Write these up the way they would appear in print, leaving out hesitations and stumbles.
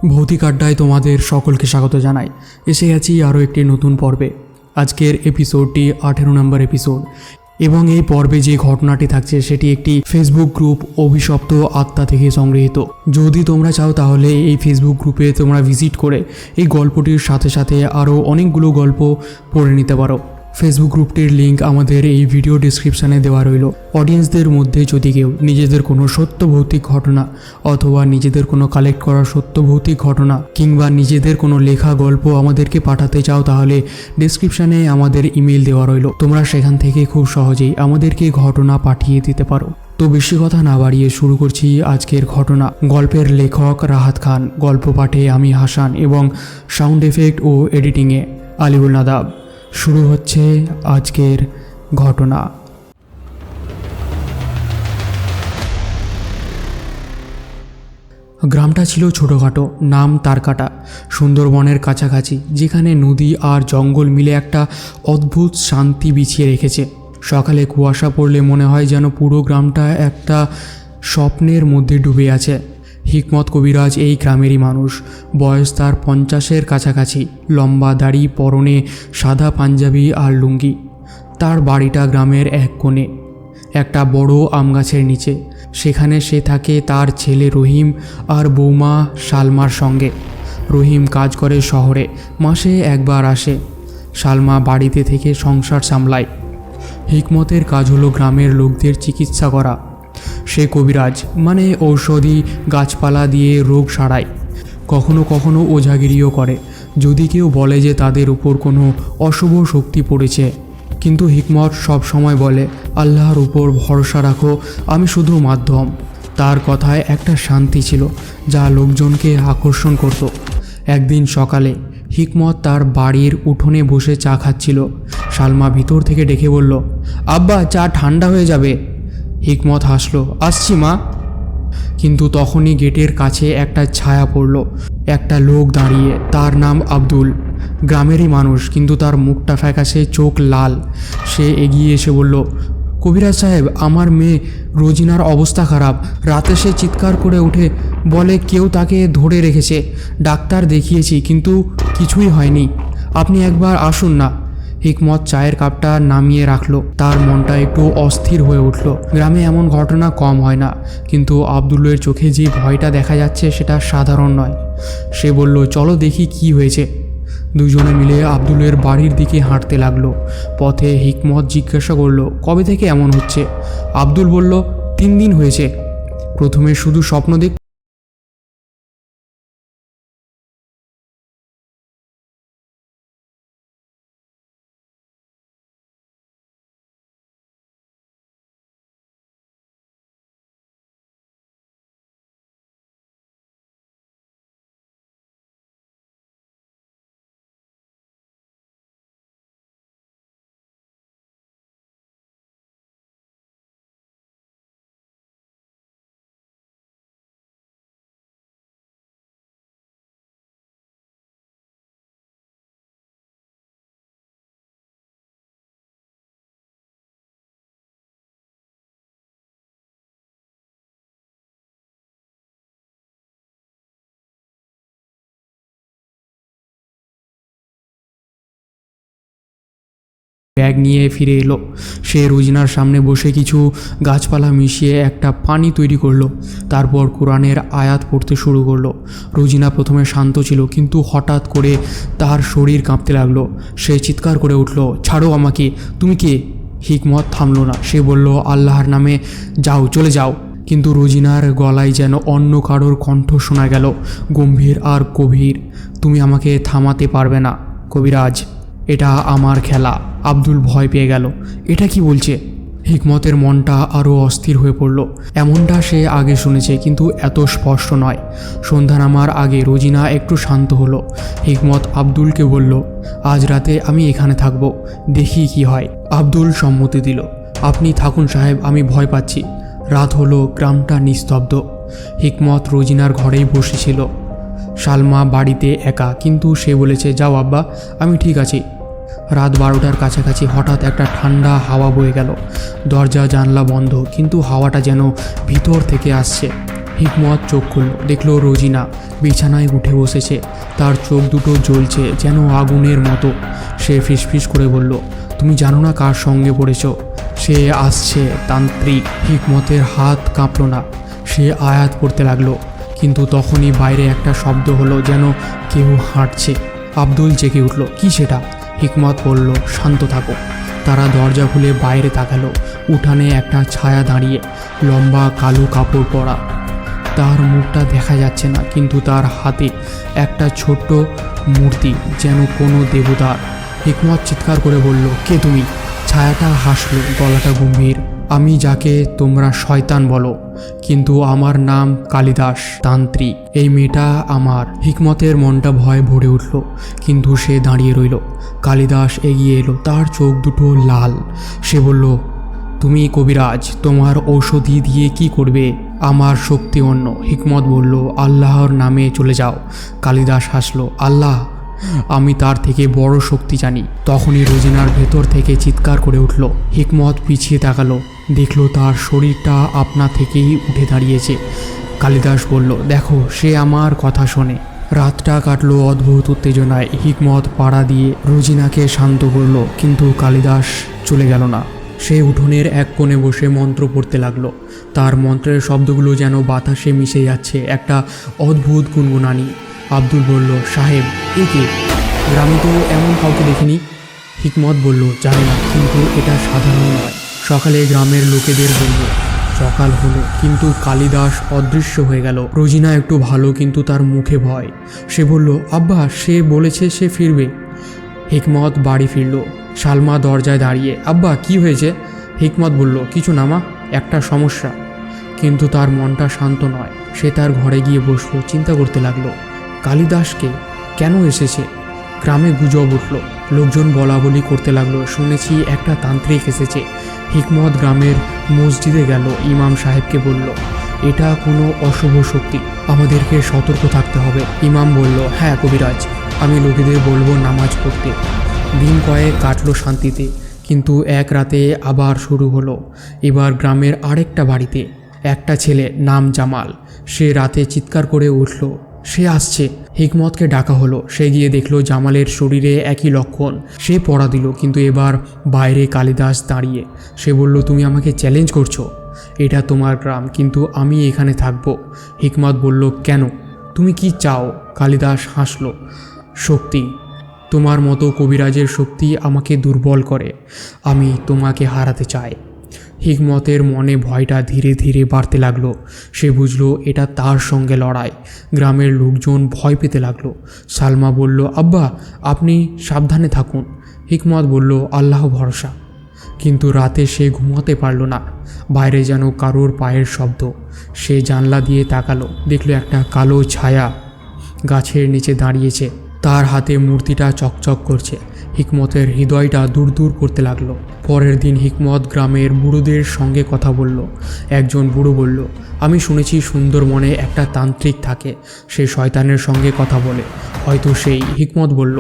ভৌতিক আড্ডায় তোমাদের সকলকে স্বাগত জানাই। এসে গেছি আরও একটি নতুন পর্বে। আজকের এপিসোডটি 18 নম্বর এপিসোড এবং এই পর্বে যে ঘটনাটি থাকছে সেটি একটি ফেসবুক গ্রুপ অভিশপ্ত আত্মা থেকে সংগৃহীত। যদি তোমরা চাও তাহলে এই ফেসবুক গ্রুপে তোমরা ভিজিট করে এই গল্পটির সাথে সাথে আরও অনেকগুলো গল্প পড়ে নিতে পারো। ফেসবুক গ্রুপটির লিঙ্ক আমাদের এই ভিডিও ডিসক্রিপশানে দেওয়া রইল। অডিয়েন্সদের মধ্যে যদি কেউ নিজেদের কোনো সত্য ভৌতিক ঘটনা অথবা নিজেদের কোনো কালেক্ট করা সত্য ভৌতিক ঘটনা কিংবা নিজেদের কোনো লেখা গল্প আমাদেরকে পাঠাতে চাও তাহলে ডিসক্রিপশানে আমাদের ইমেল দেওয়া রইল। তোমরা সেখান থেকে খুব সহজেই আমাদেরকে ঘটনা পাঠিয়ে দিতে পারো। তো বেশি কথা না বাড়িয়ে শুরু করছি আজকের ঘটনা। গল্পের লেখক রাহাত খান, গল্প পাঠে আমি হাসান এবং সাউন্ড এফেক্ট ও এডিটিংয়ে আলিউল নাদাব। শুরু হচ্ছে আজকের ঘটনা। গ্রামটা ছিল ছোটোখাটো, নাম তারকাটা, সুন্দরবনের কাছাকাছি, যেখানে নদী আর জঙ্গল মিলে একটা অদ্ভুত শান্তি বিছিয়ে রেখেছে। সকালে কুয়াশা পড়লে মনে হয় যেন পুরো গ্রামটা একটা স্বপ্নের মধ্যে ডুবে আছে। হিকমত কবিরাজ এই গ্রামেরই মানুষ। বয়স তার 50-এর কাছাকাছি, লম্বা দাড়ি, পরনে সাদা পাঞ্জাবি আর লুঙ্গি। তার বাড়িটা গ্রামের এক কোণে, একটা বড় আম গাছের নিচে। সেখানে সে থাকে তার ছেলে রহিম আর বৌমা সালমার সঙ্গে। রহিম কাজ করে শহরে, মাসে একবার আসে। সালমা বাড়িতে থেকে সংসার সামলায়। হিকমতের কাজ হলো গ্রামের লোকদের চিকিৎসা করা। সে কবিরাজ, মানে ঔষধি গাছপালা দিয়ে রোগ সারায়। কখনো কখনো ওঝাগিরিও করে, যদি কেউ বলে যে তাদের উপর কোনো অশুভ শক্তি পড়েছে। কিন্তু হিকমত সব সময় বলে, আল্লাহর উপর ভরসা রাখো, আমি শুধু মাধ্যম। তার কথায় একটা শান্তি ছিল যা লোকজনকে আকর্ষণ করত। একদিন সকালে হিকমত তার বাড়ির উঠোনে বসে চা খাচ্ছিল। সালমা ভিতর থেকে ডেকে বলল, আব্বা, চা ঠান্ডা হয়ে যাবে। হিকমত হাসলো, আসছি মা। কিন্তু তখনই গেটের কাছে একটা ছায়া পড়ল। একটা লোক দাঁড়িয়ে, তার নাম আব্দুল। গ্রামেরই মানুষ, কিন্তু তার মুখটা ফ্যাকাশে, চোখ লাল। সে এগিয়ে এসে বলল, কবিরাজ সাহেব, আমার মেয়ে রোজিনার অবস্থা খারাপ। রাতে সে চিৎকার করে উঠে বলে কেউ তাকে ধরে রেখেছে। ডাক্তার দেখিয়েছি কিন্তু কিছুই হয়নি। আপনি একবার আসুন না। হিকমত চায়ের কাপটা নামিয়ে রাখলো। তার মনটা একটু অস্থির হয়ে উঠল। গ্রামে এমন ঘটনা কম হয় না, কিন্তু আব্দুলের চোখে যে ভয়টা দেখা যাচ্ছে সেটা সাধারণ নয়। সে বলল, চলো দেখি কি হয়েছে। দুজনে মিলে আব্দুলের বাড়ির দিকে হাঁটতে লাগলো। পথে হিকমত জিজ্ঞাসা করলো, কবে থেকে এমন হচ্ছে? আব্দুল বলল, 3 দিন হয়েছে। প্রথমে শুধু স্বপ্ন দেখ ব্যাগ নিয়ে ফিরে এলো। সে রোজিনার সামনে বসে কিছু গাছপালা মিশিয়ে একটা পানি তৈরি করলো। তারপর কোরআনের আয়াত পড়তে শুরু করলো। রোজিনা প্রথমে শান্ত ছিল, কিন্তু হঠাৎ করে তার শরীর কাঁপতে লাগলো। সে চিৎকার করে উঠল, ছাড়ো আমাকে, তুমি কে? হিকমত থামলো না। সে বলল, আল্লাহর নামে যাও, চলে যাও। কিন্তু রোজিনার গলায় যেন অন্য কারোর কণ্ঠ শোনা গেল, গম্ভীর আর গভীর। তুমি আমাকে থামাতে পারবে না কবিরাজ, এটা আমার খেলা। আব্দুল ভয় পেয়ে গেল। এটা কি বলছে? হিকমতের মনটা আরও অস্থির হয়ে পড়ল। এমনটা সে আগে শুনেছে, কিন্তু এত স্পষ্ট নয়। সন্ধ্যা নামার আগে রোজিনা একটু শান্ত হলো। হিকমত আব্দুলকে বলল, আজ রাতে আমি এখানে থাকব, দেখি কি হয়। আব্দুল সম্মতি দিল। আপনি থাকুন সাহেব, আমি ভয় পাচ্ছি। রাত হলো, গ্রামটা নিস্তব্ধ। হিকমত রোজিনার ঘরেই বসেছিল। সালমা বাড়িতে একা, কিন্তু সে বলেছে, যাও আব্বা, আমি ঠিক আছি। রাত 12টার কাছাকাছি হঠাৎ একটা ঠান্ডা হাওয়া বয়ে গেল। দরজা জানলা বন্ধ, কিন্তু হাওয়াটা যেন ভিতর থেকে আসছে। হিকমত চোখ খুলল, দেখলো রোজিনা বিছানায় উঠে বসেছে। তার চোখ দুটো জ্বলছে যেন আগুনের মতো। সে ফিসফিস করে বলল, তুমি জানো না কার সঙ্গে পড়েছ? সে আসছে তান্ত্রিক। হিকমতের হাত কাঁপল না। সে আয়াত পড়তে লাগলো, কিন্তু তখনই বাইরে একটা শব্দ হলো, যেন কেউ হাঁটছে। আব্দুল জেগে উঠল, কি সেটা? হিকমত বলল, শান্ত থাকো। তারা দরজা খুলে বাইরে তাকালো। উঠানে একটা ছায়া দাঁড়িয়ে, লম্বা কালো কাপড় পরা। তার মুখটা দেখা যাচ্ছে না, কিন্তু তার হাতে একটা ছোট্ট মূর্তি, যেন কোনো দেবতার। হিকমত চিৎকার করে বলল, কে তুমি? ছায়াটা হাসলো, গলাটা গম্ভীর। আমি যাকে তোমরা শয়তান বলো, কিন্তু আমার নাম কালিদাস তান্ত্রিক। এই মেয়েটা আমার। হিকমতের মনটা ভয়ে ভরে উঠল, কিন্তু সে দাঁড়িয়ে রইল। কালিদাস এগিয়ে এলো, তার চোখ দুটো লাল। সে বলল, তুমি কবিরাজ, তোমার ঔষধি দিয়ে কি করবে? আমার শক্তি অন্য। হিকমত বলল, আল্লাহর নামে চলে যাও। কালিদাস হাসলো, আল্লাহ? আমি তার থেকে বড় শক্তি জানি। তখনই রোজিনার ভেতর থেকে চিৎকার করে উঠল। হিকমত পিছিয়ে তাকালো, দেখলো তার শরীরটা আপনা থেকেই উঠে দাঁড়িয়েছে। কালিদাস বলল, দেখো, সে আমার কথা শোনে। রাতটা কাটলো অদ্ভুত উত্তেজনায়। হিকমত পাড়া দিয়ে রোজিনাকে শান্ত করলো, কিন্তু কালিদাস চলে গেল না। সে উঠোনের এক কোণে বসে মন্ত্র পড়তে লাগলো। তার মন্ত্রের শব্দগুলো যেন বাতাসে মিশে যাচ্ছে, একটা অদ্ভুত গুনগুনানি। আব্দুল বলল, সাহেব, এ কে? গ্রামে তো এমন কাউকে দেখিনি। হিকমত বলল, জানি না, কিন্তু এটা সাধারণ নয়। সকালে গ্রামের লোকেদের বলল। সকাল হলো, কিন্তু কালিদাস অদৃশ্য হয়ে গেল। রোজিনা একটু ভালো, কিন্তু তার মুখে ভয়। সে বলল, আব্বা, সে বলেছে সে ফিরবে। হিকমত বাড়ি ফিরল। সালমা দরজায় দাঁড়িয়ে, আব্বা, কি হয়েছে? হিকমত বলল, কিছু না মা, একটা সমস্যা। কিন্তু তার মনটা শান্ত নয়। সে তার ঘরে গিয়ে বসলো, চিন্তা করতে লাগলো, কালিদাসকে কেন এসেছে? গ্রামে গুজব উঠল, লোকজন বলা বলি করতে লাগলো, শুনেছি একটা তান্ত্রিক এসেছে। হিকমত গ্রামের মসজিদে গেল, ইমাম সাহেবকে বলল, এটা কোনো অশুভ শক্তি, আমাদেরকে সতর্ক থাকতে হবে। ইমাম বলল, হ্যাঁ কবিরাজ, আমি লোকেদের বলবো নামাজ পড়তে। দিন কয়েক কাটলো শান্তিতে, কিন্তু এক রাতে আবার শুরু হলো। এবার গ্রামের আরেকটা বাড়িতে একটা ছেলে, নাম জামাল। সে রাতে চিৎকার করে উঠল, সে আসছে। হিকমতকে ডাকা হলো। সে গিয়ে দেখলো জামালের শরীরে একই লক্ষণ। সে পড়া দিল, কিন্তু এবার বাইরে কালিদাস দাঁড়িয়ে। সে বলল, তুমি আমাকে চ্যালেঞ্জ করছো? এটা তোমার গ্রাম, কিন্তু আমি এখানে থাকবো। হিকমত বলল, কেন? তুমি কি চাও? কালিদাস হাসলো, শক্তি। তোমার মতো কবিরাজের শক্তি আমাকে দুর্বল করে। আমি তোমাকে হারাতে চাই। হিকমতের মনে ভয়টা ধীরে ধীরে বাড়তে লাগলো। সে বুঝলো এটা তার সঙ্গে লড়াই। গ্রামের লোকজন ভয় পেতে লাগলো। সালমা বলল, আব্বা, আপনি সাবধানে থাকুন। হিকমত বলল, আল্লাহ ভরসা। কিন্তু রাতে সে ঘুমাতে পারল না। বাইরে যেন কারোর পায়ের শব্দ। সে জানলা দিয়ে তাকালো, দেখলো একটা কালো ছায়া গাছের নিচে দাঁড়িয়েছে। তার হাতে মূর্তিটা চকচক করছে। হিকমতের হৃদয়টা দূর দূর করতে লাগলো। পরের দিন হিকমত গ্রামের বুড়োদের সঙ্গে কথা বলল। একজন বুড়ো বলল, আমি শুনেছি সুন্দরবনে একটা তান্ত্রিক থাকে, সে শয়তানের সঙ্গে কথা বলে, হয়তো সেই। হিকমত বলল,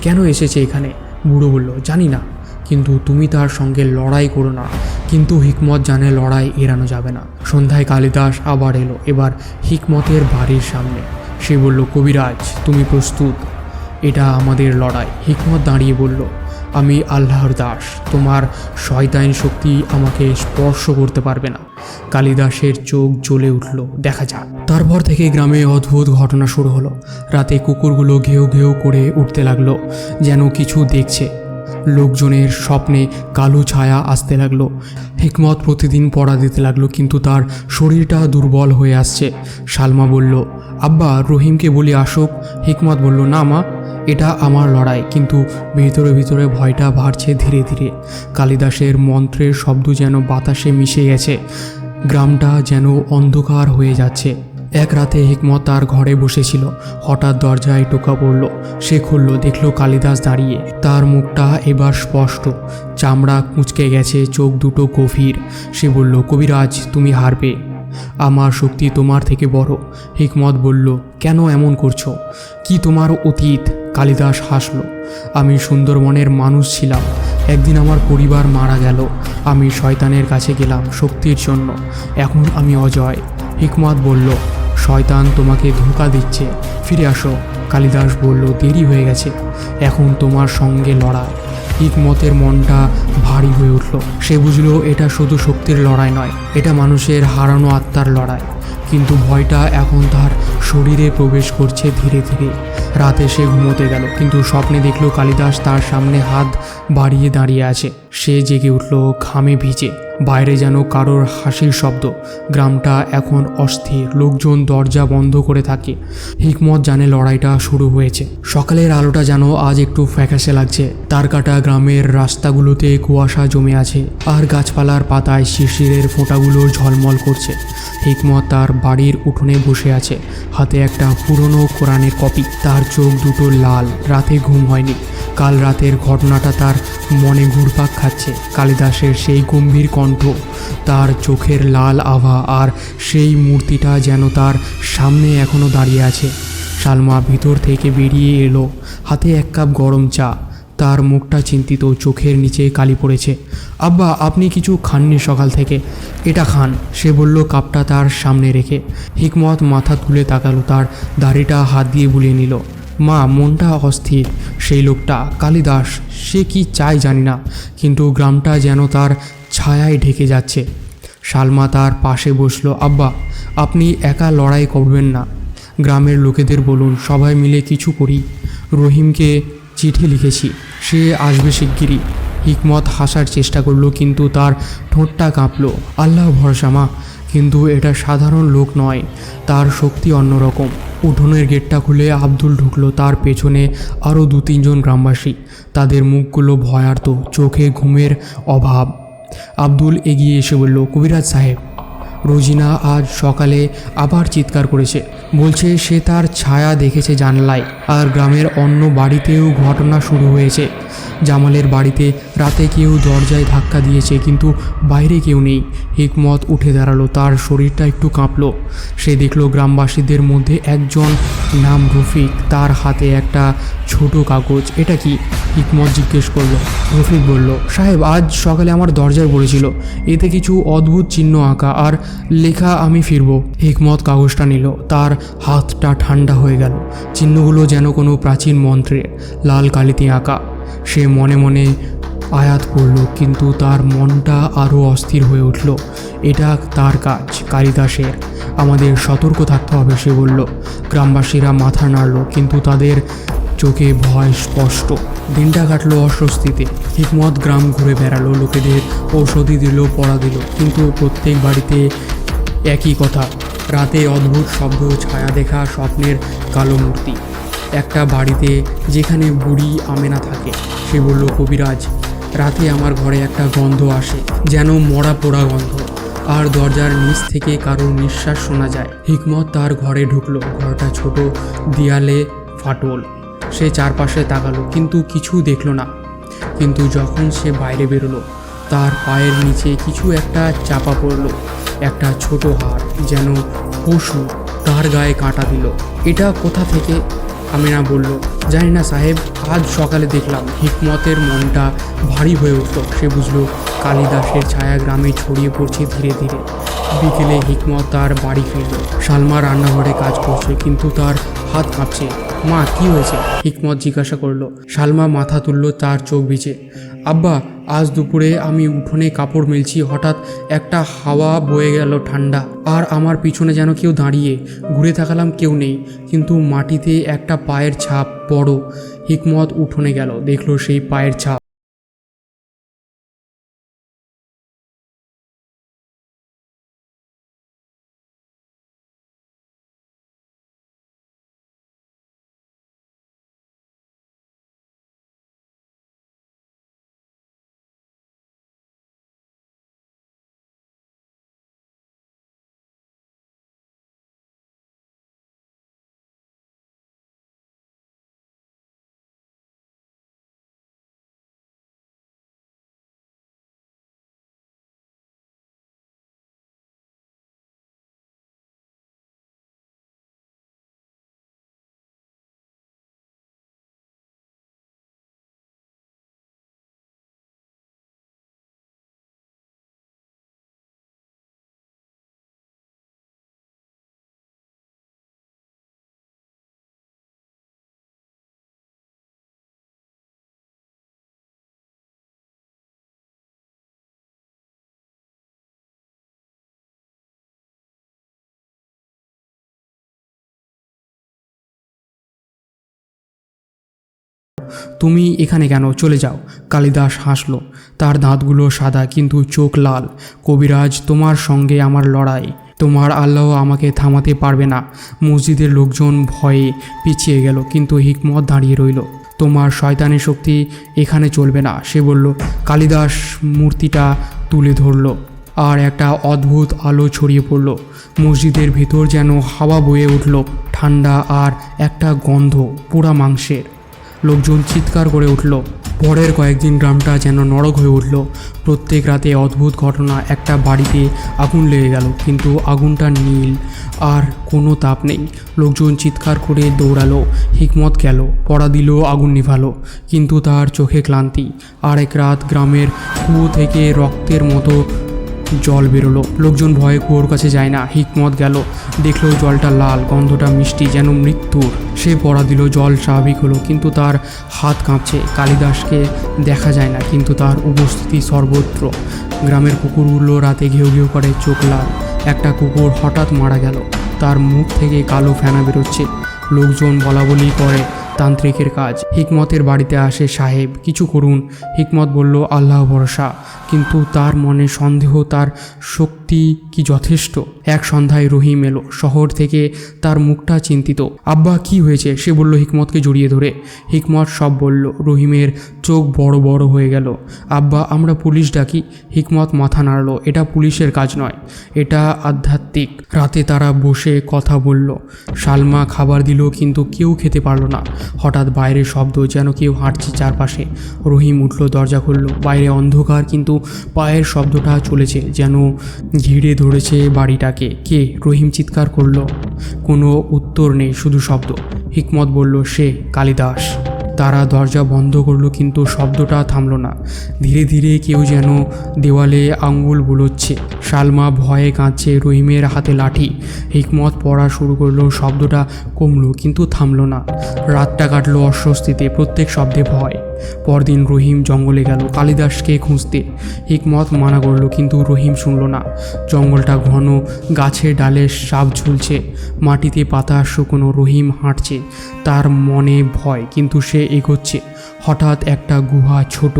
কেন এসেছে এখানে? বুড়ো বলল, জানি না, কিন্তু তুমি তার সঙ্গে লড়াই করো না। কিন্তু হিকমত জানে লড়াই এড়ানো যাবে না। সন্ধ্যায় কালিদাস আবার এলো, এবার হিকমতের বাড়ির সামনে। সে বলল, কবিরাজ, তুমি প্রস্তুত? এটা আমাদের লড়াই। হিকমত দাঁড়িয়ে বলল, আমি আল্লাহর দাস, তোমার শয়তান শক্তি আমাকে স্পর্শ করতে পারবে না। কালিদাসের চোখ জ্বলে উঠল, দেখা যাক। তারপর থেকে গ্রামে অদ্ভুত ঘটনা শুরু হলো। রাতে কুকুরগুলো ঘেউ ঘেউ করে উঠতে লাগলো, যেন কিছু দেখছে। লোকজনের স্বপ্নে কালো ছায়া আসতে লাগলো। হিকমত প্রতিদিন পড়া দিতে লাগলো, কিন্তু তার শরীরটা দুর্বল হয়ে আসছে। সালমা বলল, আব্বা, রহিমকে বলি আসুক। হিকমত বলল, না মা, এটা আমার লড়াই। কিন্তু ভিতরে ভিতরে ভয়টা বাড়ছে ধীরে ধীরে। কালিদাসের মন্ত্রের শব্দ যেন বাতাসে মিশে গেছে। গ্রামটা যেন অন্ধকার হয়ে যাচ্ছে। এক রাতে হিকমত তার ঘরে বসেছিল। হঠাৎ দরজায় টোকা পড়ল। সে খুলল, দেখল কালিদাস দাঁড়িয়ে। তার মুখটা এবার স্পষ্ট, চামড়া কুঁচকে গেছে, চোখ দুটো গভীর। সে বলল, কবিরাজ, তুমি হারবে। আমার শক্তি তোমার থেকে বড়। হিকমত বলল, কেন এমন করছো? কি তোমার অতীত? কালিদাস হাসল, আমি সুন্দরবনের মানুষ ছিলাম। একদিন আমার পরিবার মারা গেল। আমি শয়তানের কাছে গেলাম শক্তির জন্য। এখন আমি অজয়। হিকমত বলল, শয়তান তোমাকে ধোঁকা দিচ্ছে, ফিরে আসো। কালিদাস বলল, দেরি হয়ে গেছে, এখন তোমার সঙ্গে লড়াই। হিকমতের মনটা ভারী হয়ে উঠল। সে বুঝলো এটা শুধু শক্তির লড়াই নয়, এটা মানুষের হারানো আত্মার লড়াই। কিন্তু ভয়টা এখন তার শরীরে প্রবেশ করছে ধীরে ধীরে। রাতে সে ঘুমোতে গেল, কিন্তু স্বপ্নে দেখল কালিদাস তার সামনে হাত বাড়িয়ে দাঁড়িয়ে আছে। সে জেগে উঠল ঘামে ভিজে। বাইরে যেন কারোর হাসির শব্দ। গ্রামটা এখন অস্থির, লোকজন দরজা বন্ধ করে থাকে। হিকমত জানে লড়াইটা শুরু হয়েছে। সকালের আলোটা যেন আজ একটু ফ্যাকাশে লাগছে। তার কাটা গ্রামের রাস্তাগুলোতে কুয়াশা জমে আছে, আর গাছপালার পাতায় শিশিরের ফোঁটাগুলো ঝলমল করছে। হিকমত তার বাড়ির উঠোনে বসে আছে, হাতে একটা পুরনো কোরআনের কপি। তার চোখ দুটো লাল, রাতে ঘুম হয়নি। কাল রাতের ঘটনাটা তার মনে ঘুরপাক খাচ্ছে। কালিদাসের সেই গম্ভীর কণ্ঠ, তার চোখের লাল আভা, আর সেই মূর্তিটা যেন তার সামনে এখনও দাঁড়িয়ে আছে। সালমা ভিতর থেকে বেরিয়ে এলো, হাতে এক কাপ গরম চা। তার মুখটা চিন্তিত, চোখের নিচে কালি পড়েছে। আব্বা, আপনি কিছু খাননি সকাল থেকে? এটা খান, সে বলল কাপটা তার সামনে রেখে। হিকমত মাথা তুলে তাকালো, তার দাড়িটা হাত দিয়ে বুলিয়ে নিল। মা, মনটা অস্থির। সেই লোকটা কালিদাস, সে কি চায় জানি না, কিন্তু গ্রামটা যেন তার ছায়ায় ঢেকে যাচ্ছে। সালমা তার পাশে বসলো। আব্বা, আপনি একা লড়াই করবেন না, গ্রামের লোকেদের বলুন, সবাই মিলে কিছু করি। রহিমকে চিঠি লিখেছি, সে আসবে শিগগিরই। হিকমত হাসার চেষ্টা করলো, কিন্তু তার ঠোঁটটা কাঁপল। আল্লাহ ভরসা মা, কিন্তু এটা সাধারণ লোক নয়, তার শক্তি অন্যরকম। উঠোনের গেটটা খুলে আব্দুল ঢুকলো, তার পেছনে আরও 2-3 জন গ্রামবাসী। তাদের মুখগুলো ভয়ার্ত, চোখে ঘুমের অভাব। আব্দুল এগিয়ে এসে বলল, কবিরাজ সাহেব, রোজিনা আজ সকালে আবার চিৎকার করেছে, বলছে সে তার ছায়া দেখেছে জানলায়। আর গ্রামের অন্য বাড়িতেও ঘটনা শুরু হয়েছে। জামালের বাড়িতে রাতে কেউ দরজায় ধাক্কা দিয়েছে, কিন্তু বাইরে কেউ নেই। হিকমত উঠে দাঁড়ালো, তার শরীরটা একটু কাঁপলো। সে দেখলো গ্রামবাসীদের মধ্যে একজন, নাম রফিক, তার হাতে একটা ছোট কাগজ। এটা কি? হিকমত জিজ্ঞেস করলো। রফিক বলল, সাহেব, আজ সকালে আমার দরজায় পড়েছিল, এতে কিছু অদ্ভুত চিহ্ন আঁকা আর লেখা, আমি ফিরব। হিকমত কাগজটা নিল, তার হাতটা ঠান্ডা হয়ে গেল। চিহ্নগুলো যেন কোনো প্রাচীন মন্ত্রে লাল কালিতে আঁকা। সে মনে মনে আয়াত পড়ল, কিন্তু তার মনটা আরও অস্থির হয়ে উঠল। এটা তার কাজ, কালিদাসের। আমাদের সতর্ক থাকতে হবে, সে বলল। গ্রামবাসীরা মাথা নাড়ল, কিন্তু তাদের চোখে ভয় স্পষ্ট। দিনটা কাটলো অস্বস্তিতে। হিকমত গ্রাম ঘুরে বেড়ালো, লোকেদের ঔষধি দিল, পড়া দিল, কিন্তু প্রত্যেক বাড়িতে একই কথা। রাতে অদ্ভুত শব্দ, ছায়া দেখা, স্বপ্নের কালো মূর্তি। একটা বাড়িতে যেখানে বুড়ি আমেনা থাকে, সে বলল, কবিরাজ, রাতে আমার ঘরে একটা গন্ধ আসে, যেন মরা পোড়া গন্ধ, আর দরজার নিচ থেকে কারোর নিঃশ্বাস শোনা যায়। হিকমত তার ঘরে ঢুকলো। ঘরটা ছোট, দেয়ালে ফাটল। সে চারপাশে তাকালো, কিন্তু কিছু দেখলো না। কিন্তু যখন সে বাইরে বেরোলো, তার পায়ের নিচে কিছু একটা চাপা পড়লো, একটা ছোট হাড়, যেন পশু। তার গায়ে কাঁটা দিল। এটা কোথা থেকে? আমিনা বলল, জানি না সাহেব, আজ সকালে দেখলাম। হিকমতের মনটা ভারী হয়ে উঠল। সে বুঝলো কালিদাসের ছায়া গ্রামে ছড়িয়ে পড়ছে ধীরে ধীরে। বিকেলে হিকমত তার বাড়ি ফিরল। সালমা রান্নাঘরে কাজ করছে, কিন্তু তার হাত কাঁপছে। মা, কি হয়েছে? হিকমত জিজ্ঞাসা করলো। সালমা মাথা তুলল, তার চোখ ভিজে। আব্বা, আজ দুপুরে আমি উঠোনে কাপড় মেলছি, হঠাৎ একটা হাওয়া বয়ে গেল ঠান্ডা, আর আমার পিছনে যেন কেউ দাঁড়িয়ে। ঘুরে তাকালাম, কেউ নেই, কিন্তু মাটিতে একটা পায়ের ছাপ, বড়। হিকমত উঠোনে গেল, দেখলো সেই পায়ের ছাপ। তুমি এখানে কেন? চলে যাও। কালিদাস হাসল। তার দাঁতগুলো সাদা কিন্তু চোখ লাল। কবিরাজ, তোমার সঙ্গে আমার লড়াই। তোমার আল্লাহ আমাকে থামাতে পারবে না। মসজিদের লোকজন ভয়ে পিছিয়ে গেল কিন্তু হিকমত দাঁড়িয়ে রইল। তোমার শয়তানি শক্তি এখানে চলবে না, সে বলল। কালিদাস মূর্তিটা তুলে ধরল আর একটা অদ্ভুত আলো ছড়িয়ে পড়ল। মসজিদের ভিতর যেন হাওয়া বয়ে উঠল, ঠান্ডা আর একটা গন্ধ, পোড়া মাংসের। লোকজন চিৎকার করে উঠল। পরের কয়েকদিন গ্রামটা যেন নরক হয়ে উঠল। প্রত্যেক রাতে অদ্ভুত ঘটনা। একটা বাড়িতে আগুন লেগে গেল কিন্তু আগুনটা নীল আর কোনো তাপ নেই। লোকজন চিৎকার করে দৌড়ালো। হিকমত গেল, পড়া দিল, আগুন নিভালো কিন্তু তার চোখে ক্লান্তি। আর এক রাত গ্রামের কুয়ো থেকে রক্তের মতো জল বেরোলো। লোকজন ভয়ে কুয়োর কাছে যায় না। হিকমত গেল, দেখলো জলটা লাল, গন্ধটা মিষ্টি, যেন মৃত্যুর। সে পড়া দিল, জল স্বাভাবিক হলো কিন্তু তার হাত কাঁপছে। কালিদাসকে দেখা যায় না কিন্তু তার উপস্থিতি সর্বত্র। গ্রামের কুকুরগুলো রাতে ঘেউ ঘেউ করে, চোখ লাল। একটা কুকুর হঠাৎ মারা গেল, তার মুখ থেকে কালো ফেনা বেরোচ্ছে। লোকজন বলাবলি করে তান্ত্রিকের কাজ। হিকমতের বাড়িতে আসে সাহেব, কিছু করুন। হিকমত বলল, আল্লাহ ভরসা। কিন্তু তার মনে সন্দেহ, তার শক্তি কি যথেষ্ট? এক সন্ধ্যায় রহিম এলো শহর থেকে। তার মুখটা চিন্তিত। আব্বা, কি হয়েছে? সে বলল হিকমতকে জড়িয়ে ধরে। হিকমত সব বলল। রহিমের চোখ বড় বড় হয়ে গেল। আব্বা, আমরা পুলিশ ডাকি? হিকমত মাথা নাড়ল। এটা পুলিশের কাজ নয়, এটা আধ্যাত্মিক। রাতে তারা বসে কথা বলল। সালমা খাবার দিল কিন্তু কেউ খেতে পারল না। হঠাৎ বাইরে শব্দ, যেন কেউ হাঁটছে চারপাশে। রহিম উঠল, দরজা খুলল। বাইরে অন্ধকার কিন্তু পায়ের শব্দটা চলেছে, যেন ঘিরে ধরেছে বাড়িটাকে। কে? রহিম চিৎকার করল। কোনো উত্তর নেই, শুধু শব্দ। হিকমত বলল, সে কালিদাস। তারা দরজা বন্ধ করলো কিন্তু শব্দটা থামল না। ধীরে ধীরে কেউ যেন দেওয়ালে আঙ্গুল বুলোচ্ছে। সালমা ভয়ে কাঁদছে, রহিমের হাতে লাঠি। হিকমত পড়া শুরু করলো। শব্দটা কমলো কিন্তু থামল না। রাতটা কাটলো অস্বস্তিতে, প্রত্যেক শব্দে ভয়। পরদিন রহিম জঙ্গলে গেল কালিদাসকে খুঁজতে। হিকমত মানা করলো কিন্তু রহিম শুনল না। জঙ্গলটা ঘন, গাছের ডালে সাপ ঝুলছে, মাটিতে পাতা শুকনো। রহিম হাঁটছে, তার মনে ভয় কিন্তু সে এগোচ্ছে। হঠাৎ একটা গুহা, ছোট,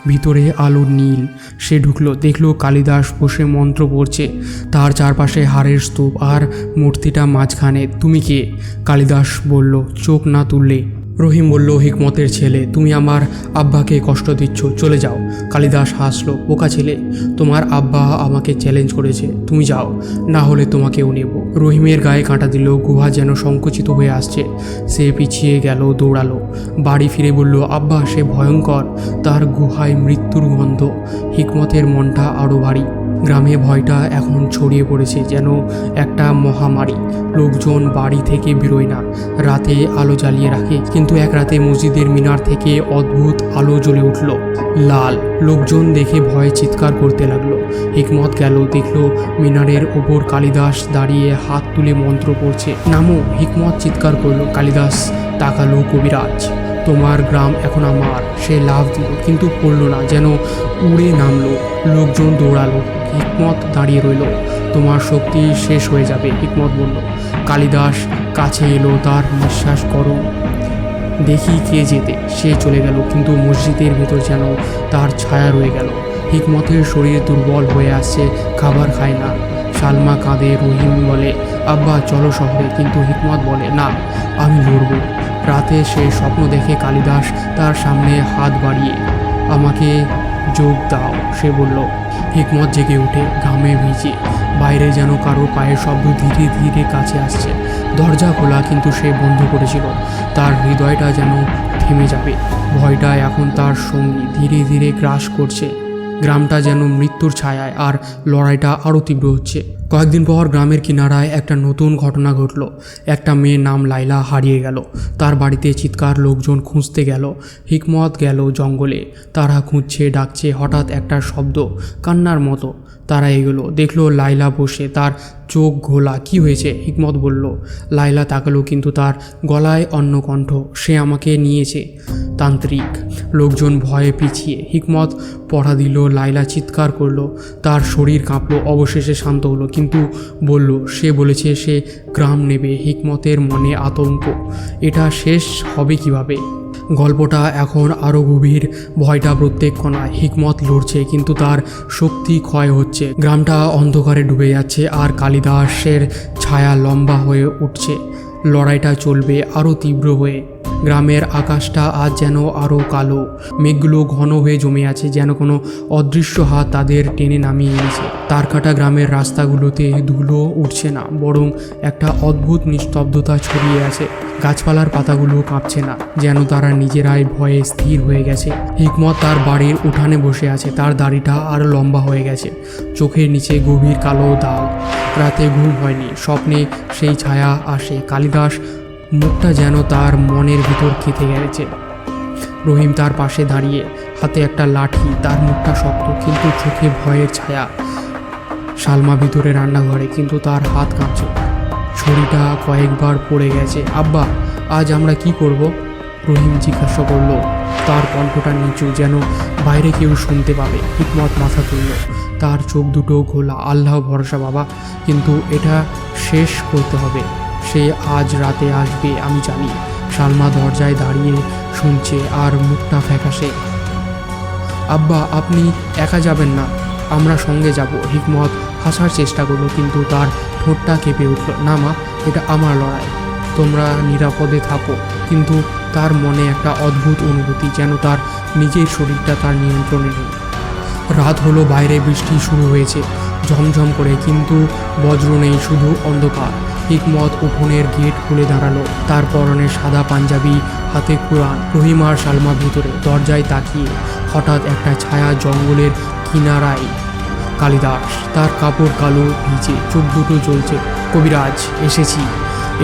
ভিতরে আলো নীল। সে ঢুকলো, দেখলো কালিদাস বসে মন্ত্র পড়ছে। তার চারপাশে হাড়ের স্তূপ আর মূর্তিটা মাঝখানে। তুমি কে? কালিদাস বলল, চোখ না তুললে। রহিম বলল, হিকমতের ছেলে। তুমি আমার আব্বাকে কষ্ট দিচ্ছ, চলে যাও। কালিদাস হাসলো, বোকা ছেলে, তোমার আব্বা আমাকে চ্যালেঞ্জ করেছে, তুমি যাও, না হলে তোমাকেও নেব। রহিমের গায়ে কাঁটা দিল। গুহা যেন সংকুচিত হয়ে আসছে। সে পিছিয়ে গেল, দৌড়ালো। বাড়ি ফিরে বলল, আব্বা, সে ভয়ঙ্কর, তার গুহায় মৃত্যুর গন্ধ। হিকমতের মনটা আরও ভারী। গ্রামে ভয়টা এখন ছড়িয়ে পড়েছে যেন একটা মহামারী। লোকজন বাড়ি থেকে বেরোয় না, রাতে আলো জ্বালিয়ে রাখে। কিন্তু এক রাতে মসজিদের মিনার থেকে অদ্ভুত আলো জ্বলে উঠল, লাল। লোকজন দেখে ভয়ে চিৎকার করতে লাগলো। হিকমত গেল, দেখলো মিনারের ওপর কালিদাস দাঁড়িয়ে হাত তুলে মন্ত্র পড়ছে। নামো! হিকমত চিৎকার করলো। কালিদাস তাকালো। কবিরাজ, তোমার গ্রাম এখন আমার। সে লাফ দিল কিন্তু পড়ল না, যেন উড়ে নামলো। লোকজন দৌড়ালো। হিকমত দাঁড়িয়ে রইল। তোমার শক্তি শেষ হয়ে যাবে, হিকমত বলল। কালিদাস কাছে এলো, তার নিঃশ্বাস গরম। দেখি কে যেতে। সে চলে গেল কিন্তু মসজিদের ভেতর যেন তার ছায়া রয়ে গেল। হিকমতের শরীর দুর্বল হয়ে আসছে, খাবার খায় না। সালমা কাঁদে। রহিম বলে, আব্বা চলো শহরে, কিন্তু হিকমত বলে, না, আমি লড়ব। রাতে সে স্বপ্ন দেখে কালিদাস তার সামনে হাত বাড়িয়ে। আমাকে যোগ দাও, সে বলল। হিকমত জেগে উঠে, ঘামে ভিজে। বাইরে যেন কারো পায়ের শব্দ ধীরে ধীরে কাছে আসছে। দরজা খোলা কিন্তু সে বন্ধ করেছিল। তার হৃদয়টা যেন থেমে যাবে। ভয়টা এখন তার সঙ্গী, ধীরে ধীরে গ্রাস করছে। গ্রামটা যেন মৃত্যুর ছায়ায়, আর লড়াইটা আরও তীব্র হচ্ছে। কয়েকদিন পর গ্রামের কিনারায় একটা নতুন ঘটনা ঘটল। একটা মেয়ের নাম লাইলা হারিয়ে গেল। তার বাড়িতে চিৎকার, লোকজন খুঁজতে গেল। হিকমত গেল জঙ্গলে, তারা খুঁজছে, ডাকছে। হঠাৎ একটা শব্দ, কান্নার মতো। তারা এগোলো, দেখলো লাইলা বসে, তার চোখ ঘোলা। কি হয়েছে? হিকমত বলল। লাইলা তাকালো কিন্তু তার গলায় অন্য কণ্ঠ, সে আমাকে নিয়েছে, তান্ত্রিক। লোকজন ভয়ে পিছিয়ে। হিকমত পড়া দিল। লাইলা চিৎকার করলো, তার শরীর কাঁপলো। অবশেষে শান্ত হলো কিন্তু বলল, সে বলেছে সে গ্রাম নেবে। হিকমতের মনে আতঙ্ক, এটা শেষ হবে কিভাবে? গল্পটা এখন আরও গভীর। ভয়টা প্রত্যেক কোণায়। হিকমত লড়ছে কিন্তু তার শক্তি ক্ষয় হচ্ছে। গ্রামটা অন্ধকারে ডুবে যাচ্ছে আর কালিদাসের ছায়া লম্বা হয়ে উঠছে। লড়াইটা চলবে আরও তীব্র হয়ে। গ্রামের আকাশটা আজ যেন আরও কালো। মেঘগুলো ঘন হয়ে জমে আছে, যেন কোনো অদৃশ্য হাত তাদের টেনে নামিয়ে এনেছে। তারকাটা গ্রামের রাস্তাগুলোতে ধুলো উঠছে না, বরং একটা অদ্ভুত নিস্তব্ধতা ছড়িয়ে আছে। গাছপালার পাতাগুলো কাঁপছে না, যেন তারা নিজেরাই ভয়ে স্থির হয়ে গেছে। হিকমত তার বাড়ির উঠানে বসে আছে। তার দাড়িটা আরও লম্বা হয়ে গেছে, চোখের নিচে গভীর কালো দাগ। রাতে ঘুম হয়নি, স্বপ্নে সেই ছায়া আসে। কালিদাস মুখটা যেন তার মনের ভিতর গেঁথে গেছে। রহিম তার পাশে দাঁড়িয়ে, হাতে একটা লাঠি। তার মুখটা শক্ত কিন্তু চোখে ভয়ের ছায়া। সালমা ভিতরে রান্নাঘরে, কিন্তু তার হাত কাঁপছে। ছুরিটা কয়েকবার পড়ে গেছে। আব্বা, আজ আমরা কি করব? রহিম জিজ্ঞাসা করলো। তার কণ্ঠটা নিচু, যেন বাইরে কেউ শুনতে পাবে। হিকমত মাথা তুলল। তার চোখ দুটো ঘোলা। আল্লাহ ভরসা বাবা, কিন্তু এটা শেষ করতে হবে। সে আজ রাতে আসবে, আমি জানি। সালমা দরজায় দাঁড়িয়ে শুনছে আর মুখটা ফ্যাকাশে। আব্বা, আপনি একা যাবেন না, আমরা সঙ্গে যাব। হিকমত হাসার চেষ্টা করলো, কিন্তু তার ঠোঁটটা কেঁপে উঠল। না মা, এটা আমার লড়াই, তোমরা নিরাপদে থাকো। কিন্তু তার মনে একটা অদ্ভুত অনুভূতি, যেন তার নিজের শরীরটা তার নিয়ন্ত্রণে নেই। রাত হলো, বাইরে বৃষ্টি শুরু হয়েছে ঝমঝম করে, কিন্তু বজ্র নেই, শুধু অন্ধকার। হিকমত উঠোনের গেট খুলে দাঁড়ালো। তার পরনে সাদা পাঞ্জাবি, হাতে কুরআন। রহিম আর সালমা ভিতরে। দরজায় তাকিয়ে হঠাৎ একটা ছায়া জঙ্গলের কিনারায়। কালিদাস, তার কাপড় কালো, ভিজে, চোখ দুটো জ্বলছে। কবিরাজ, এসেছি,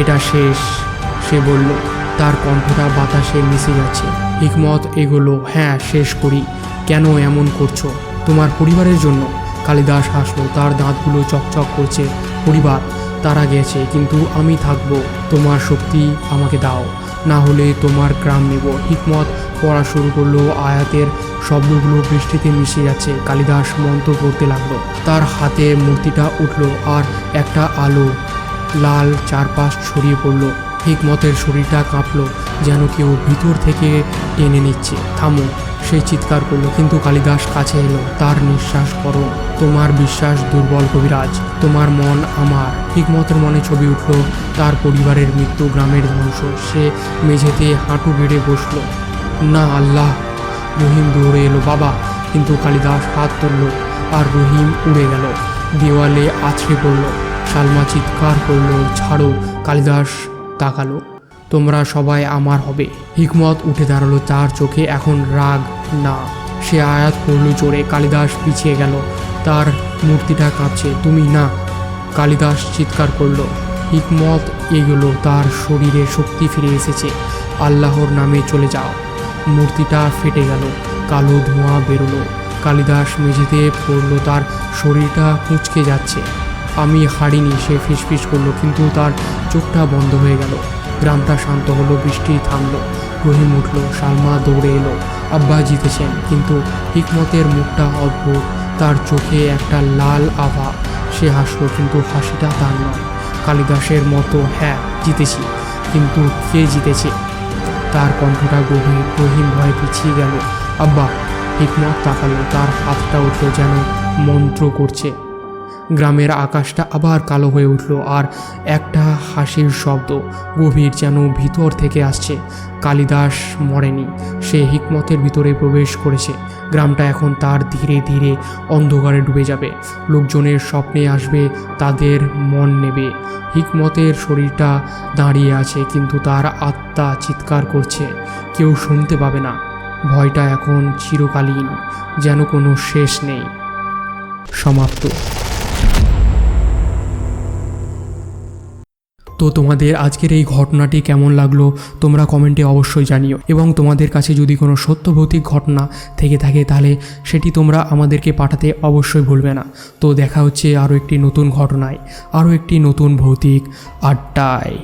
এটা শেষ, সে বলল। তার কণ্ঠটা বাতাসে মিশে যাচ্ছে। হিকমত এগোলো। হ্যাঁ, শেষ করি। কেন এমন করছো? তোমার পরিবারের জন্য। কালিদাস হাসলো, তার দাঁতগুলো চকচক করছে। পরিবার তারা গেছে, কিন্তু আমি থাকবো। তোমার শক্তি আমাকে দাও, না হলে তোমার গ্রাম নেব। হিকমত পড়া শুরু করলো। আয়াতের শব্দগুলো বৃষ্টিতে মিশে যাচ্ছে। কালিদাস মন্ত্র পড়তে লাগলো। তার হাতে মূর্তিটা উঠল আর একটা আলো লাল চারপাশ ছড়িয়ে পড়ল। হিকমতের শরীরটা কাঁপলো, যেন কেউ ভিতর থেকে টেনে নিচ্ছে। থামো, সে চিৎকার করলো, কিন্তু কালিদাস কাছে এলো। তার নিঃশ্বাস করো। তোমার বিশ্বাস দুর্বল কবিরাজ, তোমার মন আমার। হিকমতের মনে ছবি উঠল তার পরিবারের মৃত্যু, গ্রামের ধ্বংস। সে মেঝেতে হাঁটু গেড়ে বসলো। না আল্লাহ! রহিম দৌড়ে এলো। বাবা! কিন্তু কালিদাস হাত তুলল আর রহিম উড়ে গেল, দেওয়ালে আছড়ে পড়ল। সালমা চিৎকার করলো, ছাড়ো! কালিদাস তাকালো। তোমরা সবাই আমার হবে। হিকমত উঠে দাঁড়ালো। তার চোখে এখন রাগ না। সে আয়াত পড়ল জোরে। কালিদাস পিছিয়ে গেল। তার মূর্তিটা কাঁপছে। তুমি না! কালিদাস চিৎকার করলো। হিকমত এগোলো। তার শরীরে শক্তি ফিরে এসেছে। আল্লাহর নামে চলে যাও। মূর্তিটা ফেটে গেল, কালো ধোঁয়া বেরোলো। কালিদাস মেঝেতে পড়ল। তার শরীরটা কুঁচকে যাচ্ছে। আমি হারিনি, সে ফিসফিস করলো, কিন্তু তার চোখটা বন্ধ হয়ে গেল। গ্রামটা শান্ত হলো, বৃষ্টি থামলো। রহিম উঠল। সালমা দৌড়ে এলো। আব্বা জিতেছেন। কিন্তু হিকমতের মুখটা অদ্ভুত, তার চোখে একটা লাল আভা। সে হাসলো, কিন্তু হাসিটা তার নয়। কালিদাসের মতো। হ্যাঁ, জিতেছি, কিন্তু কে জিতেছে? তার কণ্ঠটা গভীর। রহিম ভয়ে পিছিয়ে গেল। আব্বা! হিকমত তাকালো। তার হাতটা উঠল, যেন মন্ত্র করছে। গ্রামের আকাশটা আবার কালো হয়ে উঠল, আর একটা হাসির শব্দ, গভীর, যেন ভিতর থেকে আসছে। কালিদাস মরেনি, সে হিকমতের ভিতরে প্রবেশ করেছে। গ্রামটা এখন তার ধীরে ধীরে অন্ধকারে ডুবে যাবে। লোকজনের স্বপ্নে আসবে, তাদের মন নেবে। হিকমতের শরীরটা দাঁড়িয়ে আছে, কিন্তু তার আত্মা চিৎকার করছে। কেউ শুনতে পাবে না। ভয়টা এখন চিরকালীন, যেন কোনো শেষ নেই। সমাপ্ত। তো তোমাদের আজকের এই ঘটনাটি কেমন লাগলো তোমরা কমেন্টে অবশ্যই জানিও, এবং তোমাদের কাছে যদি কোনো সত্য ভৌতিক ঘটনা থেকে থাকে তাহলে সেটি তোমরা আমাদেরকে পাঠাতে অবশ্যই ভুলবে না। তো দেখা হচ্ছে আরও একটি নতুন ঘটনায়, আরও একটি নতুন ভৌতিক আড্ডায়।